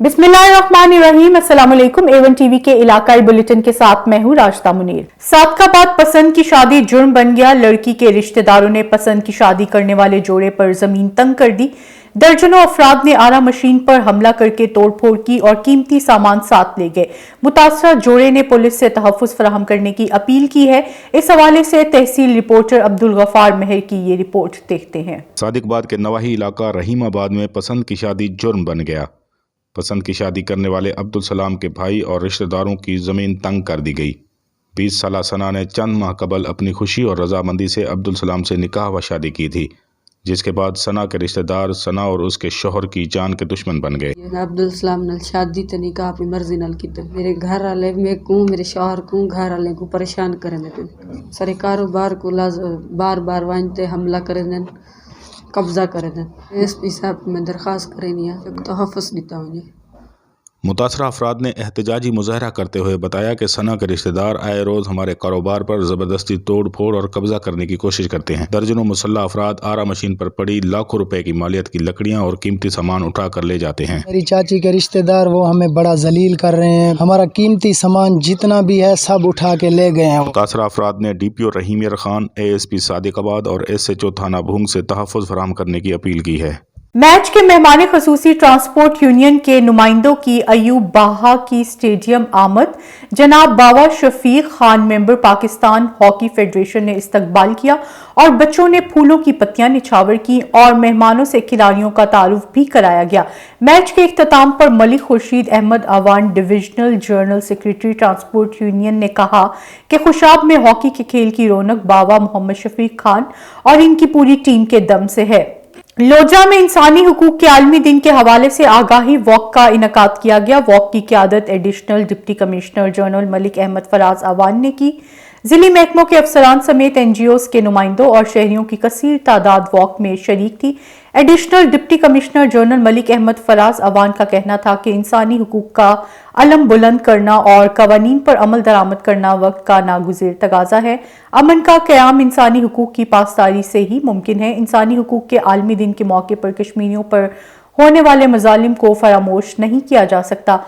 बिस्मिल्लाहिर्रहमानिर्रहीम। अस्सलाम वालेकुम। A1 टीवी के इलाकाई बुलेटिन के साथ मैं हूँ राशिदा मुनीर। सादकाबाद पसंद की शादी जुर्म बन गया। लड़की के रिश्तेदारों ने पसंद की शादी करने वाले जोड़े पर जमीन तंग कर दी। दर्जनों अफराद ने आरा मशीन पर हमला करके तोड़फोड़ की और कीमती सामान साथ ले गए। मुतासरा जोड़े ने पुलिस से तहफ्फुज फराहम करने की अपील की है। इस हवाले से तहसील रिपोर्टर अब्दुल गफार मेहर की ये रिपोर्ट देखते हैं। सादिकबाद के नवाही इलाका रहीमाबाद में पसंद की शादी जुर्म बन गया। पसंद की शादी करने वाले अब्दुल सलाम के भाई और रिश्तेदारों की ज़मीन तंग कर दी गई। 20 साला सना ने चंद माह कबल अपनी खुशी और रजामंदी से अब्दुल सलाम से निकाह व शादी की थी, जिसके बाद सना के रिश्तेदार सना और उसके शोहर की जान के दुश्मन बन गए। अब्दुल सलाम नाल शादी ते निकाह अपनी मर्जी नाल की। मेरे घर वाले में को मेरे शोहर को घर वाले को परेशान करने पे सारे कारोबार को बार बार वांते हमला करने कब्जा करने। एसपी साहब में दरख्वास्त करें या तहफ़्फ़ुज़ देता हूँ। मुतासरा अफराद ने एहतजाजी मुजाहरा करते हुए बताया कि सना के रिश्तेदार आए रोज़ हमारे कारोबार पर ज़बरदस्ती तोड़ फोड़ और कब्जा करने की कोशिश करते हैं। दर्जनों मुसल्लह अफराद आरा मशीन पर पड़ी लाखों रुपए की मालियत की लकड़ियां और कीमती सामान उठा कर ले जाते हैं। मेरी चाची के रिश्तेदार वो हमें बड़ा जलील कर रहे हैं। हमारा कीमती सामान जितना भी है सब उठा के ले गए हैं। मुतासरा अफराद ने DPO रहीम यार खान, ASP सादिकाबाद और SHO थाना भूंग से तहफ़्फ़ुज़ फराहम करने की अपील की है। मैच के मेहमान खसूसी ट्रांसपोर्ट यूनियन के नुमाइंदों की अयूब बाहा की स्टेडियम आमद। जनाब Bawa Shafiq Khan member Pakistan hockey federation ने इस्तकबाल किया और बच्चों ने फूलों की पत्तियां निछावर की और मेहमानों से खिलाड़ियों का तारुफ भी कराया गया। मैच के इख्तिताम पर Malik Khurshid Ahmad Awan divisional general secretary transport union ने कहा कि खुशाब में हॉकी के खेल की रौनक बावा मोहम्मद शफीक खान और इनकी पूरी टीम के दम से है। लोजा में इंसानी हुकूक के आलमी दिन के हवाले से आगाही वॉक का इनकाद किया गया। वॉक की क़यादत additional deputy commissioner general Malik Ahmad Faraz Awan ने की। जिली महकमों के अफसरान समेत NGOs के नुमाइंदों और शहरियों की कसीर तादाद वॉक में शरीक थी। Additional deputy commissioner general Malik Ahmad Faraz Awan का कहना था कि इंसानी हुकूक का अलम बुलंद करना और कवानीन पर अमल दरामद करना वक्त का नागुज़िर तगाजा है। अमन का क़याम इंसानी हुकूक की पासदारी से ही मुमकिन है। इंसानी हुकूक के आलमी दिन के मौके पर कश्मीरियों पर होने वाले मज़ालिम को फरामोश नहीं किया जा सकता।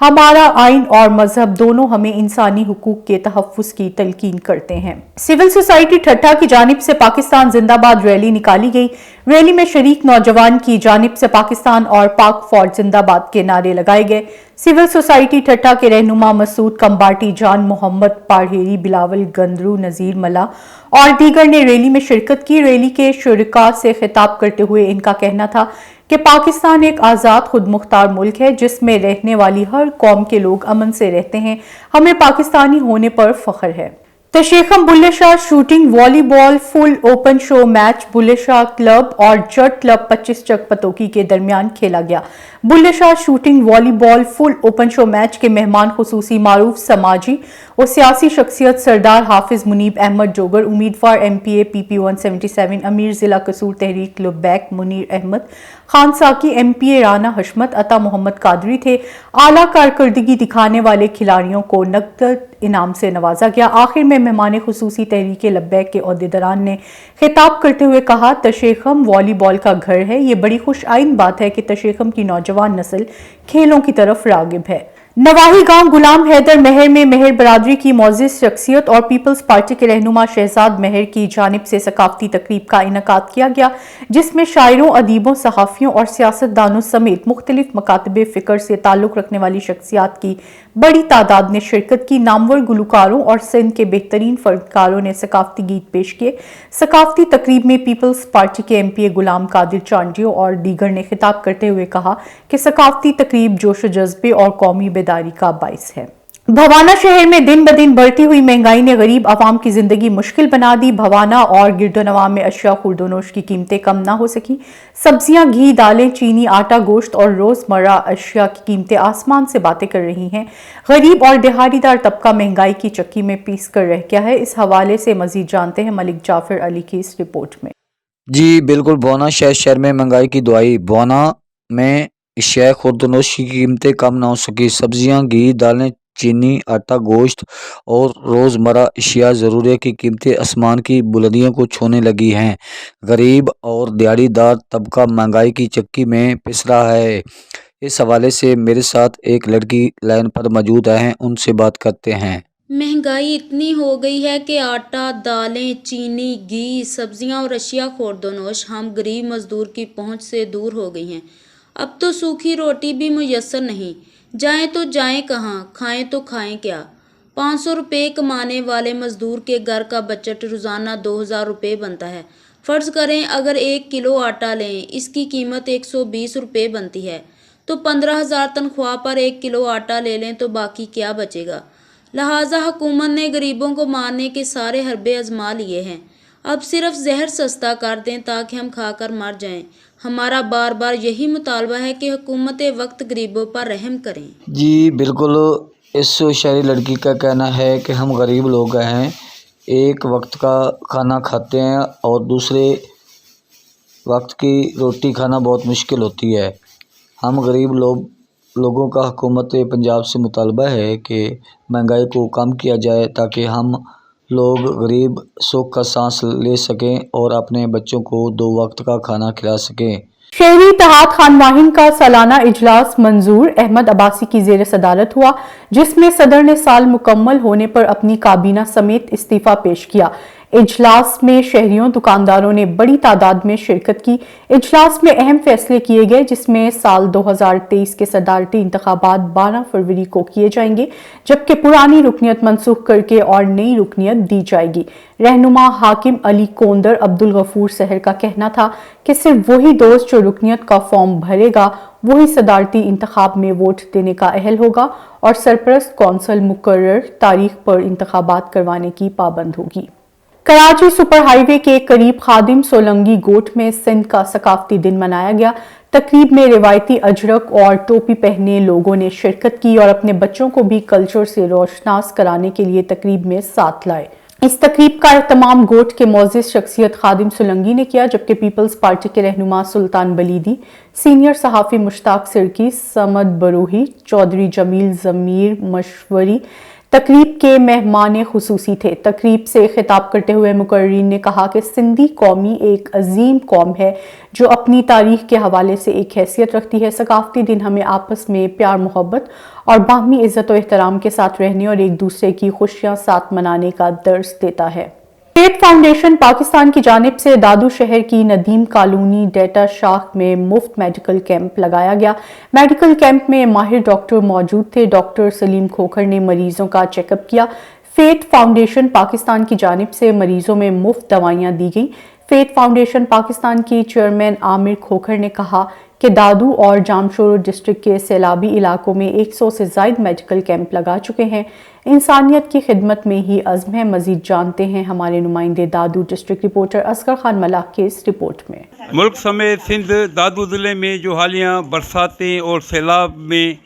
हमारा आइन और मजहब दोनों हमें इंसानी हुकूक के तहफ़्फ़ुज़ की तलकीन करते हैं। सिविल सोसाइटी ठट्ठा की जानिब से पाकिस्तान जिंदाबाद रैली निकाली गई। रैली में शरीक नौजवान की जानिब से पाकिस्तान और पाक फौज जिंदाबाद के नारे लगाए गए। सिविल सोसाइटी ठट्ठा के रहनुमा मसूद कंबाटी, जान मोहम्मद पाढ़ेरी, बिलावल गंदरू, नज़ीर मला और दीगर ने रैली में शिरकत की। रैली के शुरका से खिताब करते हुए इनका कहना था कि पाकिस्तान एक आज़ाद खुद मुख्तार मुल्क है जिसमें रहने वाली हर कौम के लोग अमन से रहते हैं। हमें पाकिस्तानी होने पर फख्र है। तशेखम Bulleh Shah shooting volleyball full open show match Bulleh Shah club और जट क्लब 25 चकपतोकी के दरमियान खेला गया। Bulleh Shah shooting volleyball full open show match के मेहमान खुसूसी मारूफ समाजी और सियासी शख्सियत सरदार हाफिज मुनीब अहमद जोगर, उम्मीदवार MPA PP 177, अमीर जिला कसूर तहरीक लुब्बैक मुनीर अहमद, खान साकी MPA राना हशमत, अता मोहम्मद कादरी थे। आला कारकर्दगी दिखाने वाले खिलाड़ियों को नकद इनाम से नवाजा गया। आखिर में मेहमान खुसूसी तहरीक लब्बैक के ओहदेदारान ने खिताब करते हुए कहा, तशेखम वॉलीबॉल का घर है। ये बड़ी खुश आइन बात है कि तशेखम की नौजवान नस्ल खेलों की तरफ रागिब है। नवाही गांव गुलाम हैदर महर में महर बरादरी की मोअज़्ज़िज़ शख्सियत और पीपल्स पार्टी के रहनुमा शहजाद महर की जानिब से सकाफती तकरीब का इनकाद किया गया, जिसमें शायरों, अदीबों, सहाफ़ियों और सियासतदानों समेत मुख्तलिफ मकातबे फ़िक्र से ताल्लुक़ रखने वाली शख्सियात की बड़ी तादाद ने शिरकत की। नामवर गुलकारों और सिंध के बेहतरीन फ़नकारों ने सकाफती गीत पेश किए। सकाफती तकरीब में पीपल्स पार्टी के MPA गुलाम कादिर चांडियो और दीगर ने खिताब करते हुए कहा कि सकाफती तकरीब जोश जज्बे और कौमी बेदारी का बाइस है। भवाना शहर में दिन ब दिन बढ़ती हुई महंगाई ने गरीब आवाम की जिंदगी मुश्किल बना दी। भवाना और गिरदोनवा में अशिया खुर्दोनोश की कीमतें कम ना हो सकी। सब्जियां, घी, दालें, चीनी, आटा, गोश्त और रोजमर्रा अशिया की कीमतें आसमान से बातें कर रही हैं। गरीब और दिहाड़ीदार तबका महंगाई की चक्की में पीस कर रह गया है। इस हवाले से मजीद जानते हैं मलिक जाफर अली की इस रिपोर्ट में। जी बिल्कुल, भवाना शहर में महंगाई की दुआई। भवाना में अशिया खुर्दोनोश की कीमतें कम ना हो सकी। सब्जियां, घी, दालें, चीनी, आटा, गोश्त और रोज़मर्रा अशिया ज़रूरिया की कीमतें आसमान की बुलंदियों को छूने लगी हैं। गरीब और दिहाड़ीदार तबका महंगाई की चक्की में पिस रहा है। इस हवाले से मेरे साथ एक लड़की लाइन पर मौजूद हैं, उनसे बात करते हैं। महंगाई इतनी हो गई है कि आटा, दालें, चीनी, घी, सब्जियां और अशिया खुर्दनोश हम गरीब मजदूर की पहुंच से दूर हो गई हैं। अब तो सूखी रोटी भी मुयस्सर नहीं। जाएं तो जाएं कहाँ, खाएं तो खाएं क्या। 500 रुपये कमाने वाले मजदूर के घर का बजट रोज़ाना 2000 रुपये बनता है। फ़र्ज़ करें अगर 1 किलो आटा लें, इसकी कीमत 120 रुपये बनती है, तो 15,000 तनख्वाह पर 1 किलो आटा ले लें तो बाकी क्या बचेगा। लिहाजा हुकूमत ने गरीबों को मारने के सारे हरबे आजमा लिए हैं। अब सिर्फ जहर सस्ता कर दें ताकि हम खाकर मर जाएं। हमारा बार बार यही मुतालबा है कि हुकूमत वक्त गरीबों पर रहम करें। जी बिल्कुल, इस शहरी लड़की का कहना है कि हम गरीब लोग हैं, एक वक्त का खाना खाते हैं और दूसरे वक्त की रोटी खाना बहुत मुश्किल होती है। हम गरीब लोगों का हुकूमत पंजाब से मुतालबा है कि महंगाई को कम किया जाए ताकि हम लोग गरीब सुख का सांस ले सकें और अपने बच्चों को 2 वक्त का खाना खिला सकें। शहरी इत्तेहाद खानवाहिन का सालाना इजलास मंजूर अहमद अब्बासी की ज़ेर सदारत हुआ, जिसमें सदर ने साल मुकम्मल होने पर अपनी काबीना समेत इस्तीफ़ा पेश किया। इजलास में शहरियों दुकानदारों ने बड़ी तादाद में शिरकत की। इजलास में अहम फैसले किए गए, जिसमें साल 2023 के सदारती इंतखाबात 12 फरवरी को किए जाएंगे, जबकि पुरानी रुकनियत मनसूख करके और नई रुकनियत दी जाएगी। रहनुमा हाकिम अली कोंदर अब्दुल गफूर सहर का कहना था कि सिर्फ वही दोस्त जो रुकनियत का फॉर्म भरेगा वही सदारती इंतखाब में वोट देने का अहल होगा और सरपरस्त कौंसल मुकर्रर तारीख पर इंतखाबात करवाने की पाबंद होगी। कराची सुपर हाईवे के करीब खादिम सोलंगी गोट में सिंध का सकाफती दिन मनाया गया। तकरीब में रिवायती अजरक और टोपी पहने लोगों ने शिरकत की और अपने बच्चों को भी कल्चर से रोशनास कराने के लिए तकरीब में साथ लाए। इस तकरीब का एहतमाम गोट के मोअज़्ज़िज़ शख्सियत खादिम सोलंगी ने किया, जबकि पीपल्स पार्टी के रहनुमा सुल्तान बलीदी, सीनियर सहाफ़ी मुश्ताक सिरकी, समद बरूही, चौधरी जमील ज़मीर मशवरी तकरीब के मेहमान खुसूसी थे। तकरीब से खिताब करते हुए मुकर्रीन ने कहा कि सिंधी कौमी एक अजीम कौम है जो अपनी तारीख के हवाले से एक हैसियत रखती है। सकाफती दिन हमें आपस में प्यार मोहब्बत और बाहमी इज़्ज़त और एहतराम के साथ रहने और एक दूसरे की खुशियां साथ मनाने का दर्स देता है। स्टेट फाउंडेशन पाकिस्तान की जानिब से दादू शहर की नदीम कॉलोनी डेटा शाख में मुफ्त मेडिकल कैंप लगाया गया। मेडिकल कैंप में माहिर डॉक्टर मौजूद थे। डॉक्टर सलीम खोखर ने मरीजों का चेकअप किया। फेथ फाउंडेशन पाकिस्तान की जानिब से मरीजों में मुफ्त दवाइयां दी गई। फेथ फाउंडेशन पाकिस्तान की चेयरमैन आमिर खोखर ने कहा कि दादू और जामशोरो डिस्ट्रिक्ट के सैलाबी इलाकों में 100 से ज़ायद मेडिकल कैंप लगा चुके हैं। इंसानियत की खिदमत में ही अज़्म है। मज़ीद जानते हैं हमारे नुमाइंदे दादू डिस्ट्रिक्ट रिपोर्टर असगर खान मलाक के इस रिपोर्ट में। मुल्क समेत सिंध दादू ज़िले में जो हालिया बरसातें और सैलाब में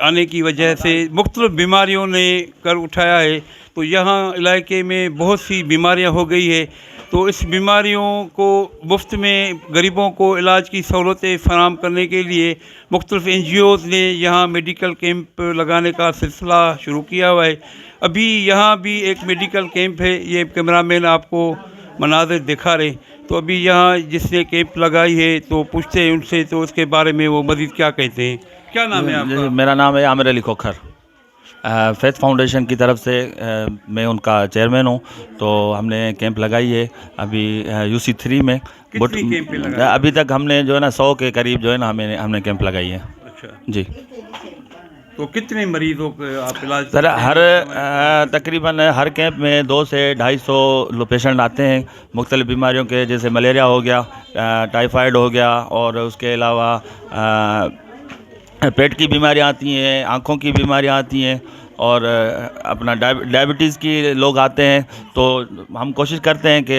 आने की वजह से मुख्तलिफ़ बीमारियों ने कर उठाया है, तो यहाँ इलाके में बहुत सी बीमारियाँ हो गई है। तो इस बीमारियों को मुफ्त में गरीबों को इलाज की सहूलतें फराहम करने के लिए मुख्तलिफ़ NGOs ने यहाँ मेडिकल कैंप लगाने का सिलसिला शुरू किया हुआ है। अभी यहाँ भी एक मेडिकल कैंप है, ये कैमरामैन आपको मनाज़िर दिखा रहे। तो अभी यहाँ जिसने कैंप लगाई है तो पूछते हैं उनसे, तो उसके बारे में वो मज़ीद क्या कहते हैं। क्या नाम है आपका? मेरा नाम है आमिर अली खोखर। फेथ फाउंडेशन की तरफ से मैं उनका चेयरमैन हूँ। तो हमने कैंप लगाई है अभी UC3 में। कितनी कैंप लगाई? अभी तक हमने जो है ना 100 के करीब जो है ना हमने कैंप लगाई है। अच्छा जी। तो कितने मरीजों को आप इलाज? सर तकरीबन हर कैंप में 200 से 250 पेशेंट आते हैं मुख्तलिफ़ बीमारियों के, जैसे मलेरिया हो गया, टाइफाइड हो गया, और उसके अलावा पेट की बीमारियाँ आती हैं, आँखों की बीमारियाँ आती हैं, और अपना डायबिटीज़ की लोग आते हैं। तो हम कोशिश करते हैं कि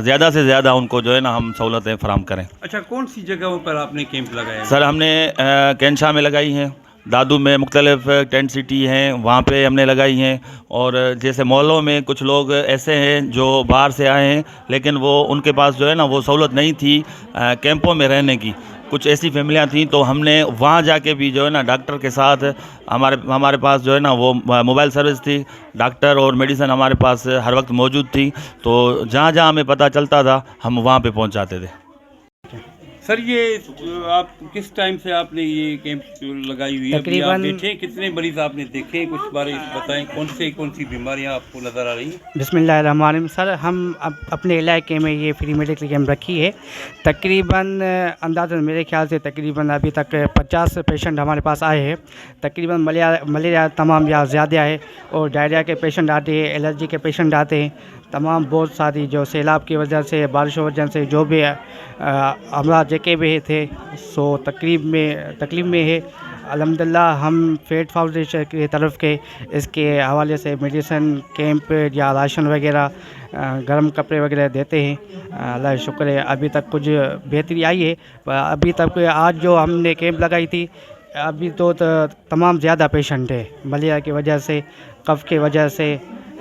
ज़्यादा से ज़्यादा उनको जो है ना हम सहूलतें फराहम करें। अच्छा, कौन सी जगहों पर आपने कैंप लगाया? सर हमने कैंशा में लगाई हैं, दादू में मुख्तलिफ़ टेंट सिटी हैं वहाँ पे हमने लगाई हैं, और जैसे मोहल्लों में कुछ लोग ऐसे हैं जो बाहर से आए हैं लेकिन वो उनके पास जो है ना वो सहूलत नहीं थी कैंपों में रहने की। कुछ ऐसी फैमिलियाँ थीं, तो हमने वहाँ जाके भी जो है ना डॉक्टर के साथ हमारे पास जो है ना वो मोबाइल सर्विस थी, डॉक्टर और मेडिसिन हमारे पास हर वक्त मौजूद थी। तो जहाँ जहाँ हमें पता चलता था हम वहाँ पे पहुँच जाते थे। सर ये आप किस टाइम से आपने ये कैंप लगाई हुई है? अभी आप बैठे कितने मरीज आपने देखे, कुछ बारे बताएं, कौन सी बीमारियां आपको नज़र आ रही हैं? बिस्मिल्लाहिर्रहमानिर्रहीम। सर हम अपने इलाके में ये फ्री मेडिकल कैंप रखी है। तकरीबन अंदाज़न मेरे ख्याल से तकरीबन अभी तक 50 पेशेंट हमारे पास आए हैं। तकरीबन मलेरिया तमाम यहाँ ज़्यादा है और डायरिया के पेशेंट आते हैं, एलर्जी के पेशेंट आते हैं, तमाम बहुत सारी जो सैलाब की वजह से, बारिश की वजह से जो भी हमला जेके भी थे सो तकलीफ में है। अल्हम्दुलिल्लाह हम फेड फाउंडेशन की तरफ के इसके हवाले से मेडिसिन कैंप या राशन वगैरह, गर्म कपड़े वगैरह देते हैं। अल्लाह का शुक्र है अभी तक कुछ बेहतरी आई है। पर अभी तक आज जो हमने कैंप लगाई थी अभी तो तमाम ज़्यादा पेशेंट है, मलेरिया की वजह से, कफ की वजह से,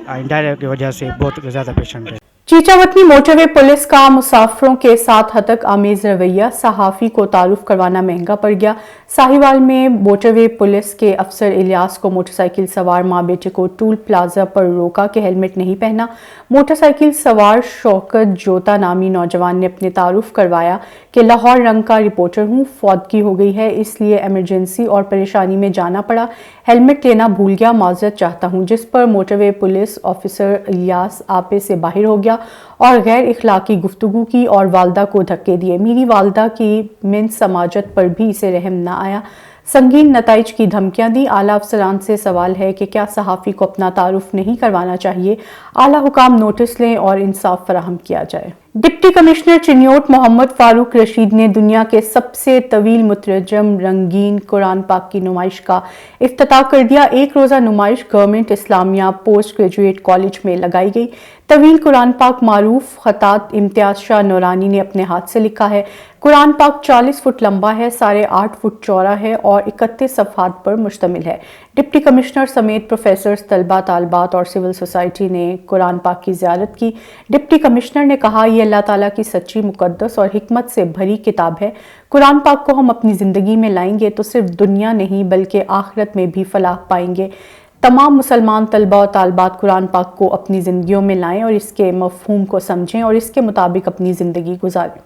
डायरिया की वजह से बहुत ज़्यादा पेशेंट है। चीचावतनी मोटरवे पुलिस का मुसाफिरों के साथ हतक आमेज रवैया, सहाफ़ी को तारुफ करवाना महंगा पड़ गया। साहिवाल में मोटरवे पुलिस के अफसर इलियास को मोटरसाइकिल सवार माँ बेटे को टूल प्लाजा पर रोका कि हेलमेट नहीं पहना। मोटरसाइकिल सवार शौकत जोता नामी नौजवान ने अपने तारुफ करवाया कि लाहौर रंग का रिपोर्टर हूँ, फौतगी हो गई है इसलिए इमरजेंसी और परेशानी में जाना पड़ा, हेलमेट लेना भूल गया, माजरत चाहता हूँ। जिस पर मोटरवे पुलिस ऑफिसर इलियास आपे से बाहर हो गया और गैर इखलाकी गुफ्तगू की और वालदा को धक्के दिए। मेरी वालदा की मिन समाजत पर भी इसे रहम ना आया, संगीन नताइज की धमकियां दी। आला अफसरान से सवाल है कि क्या सहाफ़ी को अपना तारुफ नहीं करवाना चाहिए? आला हुकाम नोटिस लें और इंसाफ फराहम किया जाए। डिप्टी कमिश्नर चिन्योट मोहम्मद फारूक रशीद ने दुनिया के सबसे तवील मुतरजम रंगीन कुरान पाक की नुमाइश का इफ्तिताह कर दिया। एक रोज़ा नुमाइश government Islamia post graduate college में लगाई गई। तवील कुरान पाक मारूफ खतात इम्तियाज शाह नूरानी ने अपने हाथ से लिखा है। कुरान पाक 40 फुट लंबा है, 8.5 फुट चौड़ा है और 31 सफ़हात पर मुश्तमिल है। डिप्टी कमिश्नर समेत प्रोफेसर्स, तलबा, तालबात और सिविल सोसाइटी ने कुरान पाक की ज़ियारत की। डिप्टी कमिश्नर ने कहा, यह अल्लाह ताला की सच्ची, मुकद्दस और हिकमत से भरी किताब है। कुरान पाक को हम अपनी ज़िंदगी में लाएंगे तो सिर्फ दुनिया नहीं बल्कि आखिरत में भी फलाह पाएंगे। तमाम मुसलमान तलबा और तालबात कुरान पाक को अपनी ज़िंदगियों में लाएं और इसके मफ़हूम को समझें और इसके मुताबिक अपनी ज़िंदगी गुजारें।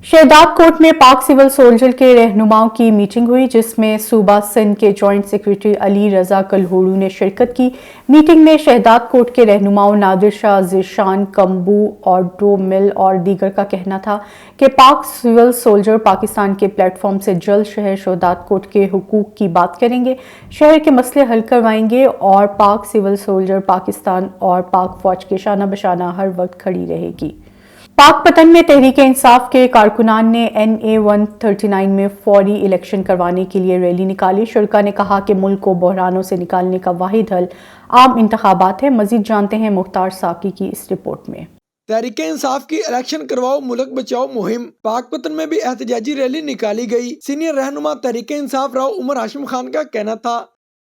शहदाद कोट में पाक सिविल सोल्जर के रहनुमाओं की मीटिंग हुई जिसमें सूबा सिंध के जॉइंट सेक्रेटरी अली रजा कलहोड़ू ने शिरकत की। मीटिंग में शहदाद कोट के रहनुमाओं नादिर शाह, ज़िशान, कम्बू, ऑटो मिल और दीगर का कहना था कि पाक सिविल सोल्जर पाकिस्तान के प्लेटफॉर्म से जल्द शहर शहदाद कोट के हुकूक की बात करेंगे, शहर के मसले हल करवाएंगे और पाक सिविल सोल्जर पाकिस्तान और पाक फौज के शाना बशाना हर वक्त खड़ी रहेगी। पाक पतन में तहरीक इंसाफ के कारकुनान ने NA 139 में फौरी इलेक्शन करवाने के लिए रैली निकाली। शुरका ने कहा कि मुल्क को बहरानों से निकालने का वाहिद हल आम इंतखाबात है। मजीद जानते हैं मुख्तार साकी की इस रिपोर्ट में। तहरीक इंसाफ की इलेक्शन करवाओ मुल्क बचाओ मुहिम, पाक पतन में भी एहतजाजी रैली निकाली गई। सीनियर रहनुमा तहरीक इंसाफ राव उमर हाशिम खान का कहना था,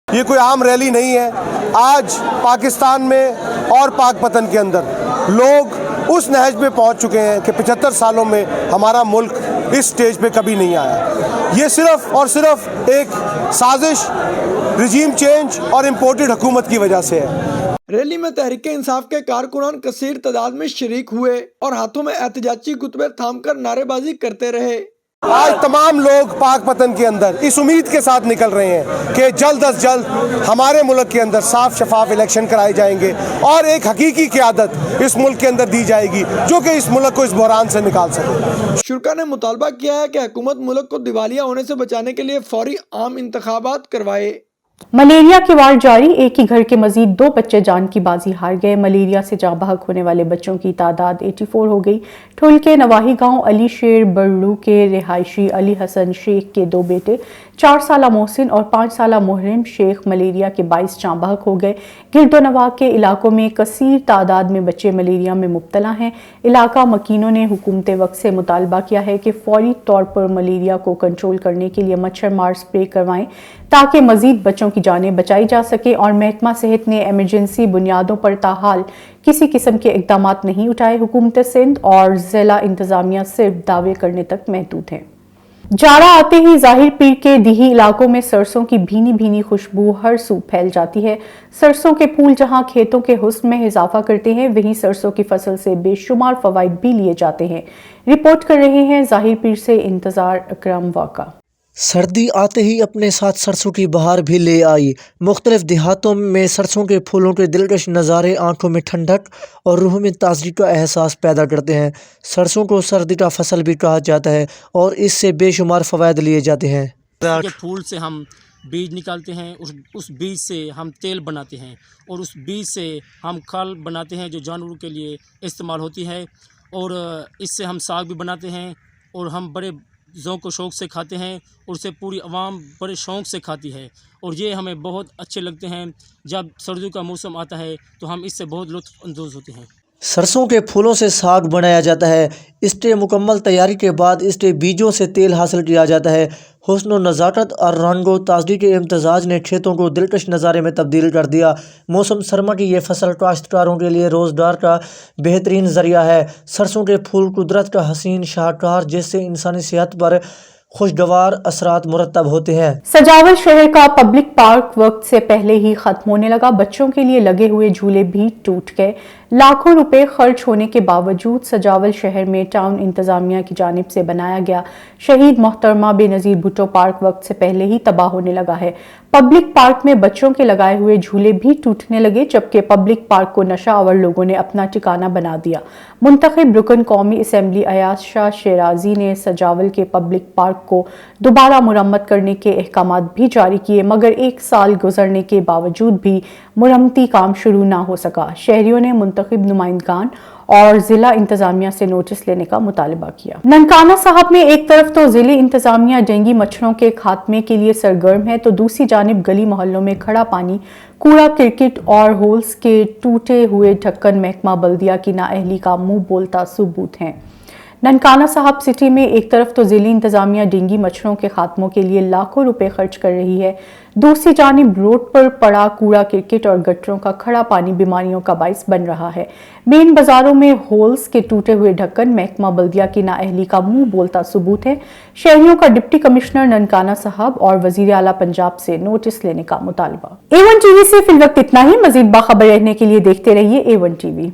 ये कोई आम रैली नहीं है। आज पाकिस्तान में और पाक पतन के अंदर लोग उस नहज पे पहुंच चुके हैं कि 75 सालों में हमारा मुल्क इस स्टेज पे कभी नहीं आया। ये सिर्फ और सिर्फ एक साजिश, रिजीम चेंज और इम्पोर्टेड हुकूमत की वजह से है। रैली में तहरीक इंसाफ के कारकुनान कसीर तादाद में शरीक हुए और हाथों में एहतजाजी गुतबे थामकर नारेबाजी करते रहे। आज तमाम लोग पाक पतन के अंदर इस उम्मीद के साथ निकल रहे हैं कि जल्द अज जल्द हमारे मुल्क के अंदर साफ शफाफ इलेक्शन कराए जाएंगे और एक हकीकी क़यादत इस मुल्क के अंदर दी जाएगी जो कि इस मुल्क को इस बहरान से निकाल सके। शुरका ने मुतालबा किया है कि हुकूमत मुल्क को दिवालिया होने से बचाने के लिए फौरी आम इंतखाबात करवाए। मलेरिया के वार जारी, एक ही घर के मजीद 2 बच्चे जान की बाजी हार गए। मलेरिया से जाँ बहक होने वाले बच्चों की तादाद 84 हो गई। ठुल के नवाही गांव अली शेर बरलू के रिहायशी अली हसन शेख के 2 बेटे 4 साला मोहसिन और 5 साला मुहर्रम शेख मलेरिया के 22 जाँ बहक हो गए। गिरदोनवाह के इलाकों में कसीर तादाद में बच्चे मलेरिया में मुब्तला हैं। इलाका मकीनों ने हुकूमत वक्त से मुतालबा किया है कि फौरी तौर पर मलेरिया को कंट्रोल करने के लिए मच्छर मार स्प्रे करवाएं ताकि मजीद बच्चों की जानें बचाई जा सके और महकमा सेहत ने एमरजेंसी बुनियादों पर ताहाल किसी किस्म के इकदामात नहीं उठाए। हुकूमत सिंध और ज़िला इंतज़ामिया सिर्फ दावे करने तक महदूद हैं। जाड़ा आते ही जाहिर पीर के दीही इलाकों में सरसों की भीनी भीनी खुशबू हर सू फैल जाती है। सरसों के फूल जहां खेतों के हुस्न में इजाफा करते हैं, वहीं सरसों की फसल से बेशुमार फवाइद भी लिए जाते हैं। रिपोर्ट कर रहे हैं जाहिर पीर से इंतजार अकरम वाका। सर्दी आते ही अपने साथ सरसों की बहार भी ले आई। मुख्तलिफ देहातों में सरसों के फूलों के दिलकश नज़ारे आंखों में ठंडक और रूह में ताजगी का एहसास पैदा करते हैं। सरसों को सर्दी का फसल भी कहा जाता है और इससे बेशुमार फ़वाइद लिए जाते हैं। के फूल से हम बीज निकालते हैं, उस बीज से हम तेल बनाते हैं और उस बीज से हम खाल बनाते हैं जो जानवरों के लिए इस्तेमाल होती है, और इससे हम साग भी बनाते हैं और हम बड़े ज़ौक़ व शौक़ से खाते हैं और उसे पूरी आवाम बड़े शौक़ से खाती है, और ये हमें बहुत अच्छे लगते हैं। जब सर्दियों का मौसम आता है तो हम इससे बहुत लुत्फ़ अंदोज़ होते हैं। सरसों के फूलों से साग बनाया जाता है। इसके मुकम्मल तैयारी के बाद इसके बीजों से तेल हासिल किया जाता है। हुस्न व नज़ाकत और रंगो ताजगी के इम्तजाज ने खेतों को दिलकश नज़ारे में तब्दील कर दिया। मौसम सरमा की ये फसल काश्तकारों के लिए रोज़गार का बेहतरीन ज़रिया है। सरसों के फूल कुदरत का हसीन शाहकार जिससे इंसानी सेहत पर खुशगवार असरात मुरतब होते हैं। सजावल शहर का पब्लिक पार्क वक्त से पहले ही खत्म होने लगा। बच्चों के लिए लगे हुए झूले भी टूट गए। लाखों रुपए खर्च होने के बावजूद सजावल शहर में टाउन इंतजामिया की जानिब से बनाया गया शहीद मोहतरमा बेनज़ीर भुट्टो पार्क वक्त से पहले ही तबाह होने लगा है। पब्लिक पार्क में बच्चों के लगाए हुए झूले भी टूटने लगे, जबकि पब्लिक पार्क को नशाआवर लोगों ने अपना ठिकाना बना दिया। मुंतखब रुकन कौमी असम्बली अयाज शाह शेराजी ने सजावल के पब्लिक पार्क को दोबारा मुरम्मत करने के अहकाम भी जारी किए, मगर 1 साल गुजरने के बावजूद भी मुरम्मती काम शुरू ना हो सका। शहरियों ने मुंतखब नुमाइंदगान और जिला इंतजामिया से नोटिस लेने का मुतालबा किया। ननकाना साहब में एक तरफ तो जिले इंतजामिया डेंगू मच्छरों के खात्मे के लिए सरगर्म है, तो दूसरी जानिब गली मोहल्लों में खड़ा पानी, कूड़ा क्रिकेट और होल्स के टूटे हुए ढक्कन महकमा बल्दिया की नाअहली का मुंह बोलता सबूत हैं। ननकाना साहब सिटी में एक तरफ तो जिली इंतजामिया डेंगू मच्छरों के खात्मों के लिए लाखों रुपए खर्च कर रही है, दूसरी जानिब रोड पर पड़ा कूड़ा क्रिकेट और गटरों का खड़ा पानी बीमारियों का बाइस बन रहा है। मेन बाजारों में होल्स के टूटे हुए ढक्कन महकमा बल्दिया की नाअहली का मुंह बोलता सबूत है। शहरियों का डिप्टी कमिश्नर ननकाना साहब और वजीर आला पंजाब से नोटिस लेने का मुतालबा। A1 टीवी से फिलवक्त इतना ही। मजीद बाखबर रहने के लिए देखते रहिए A1 टीवी।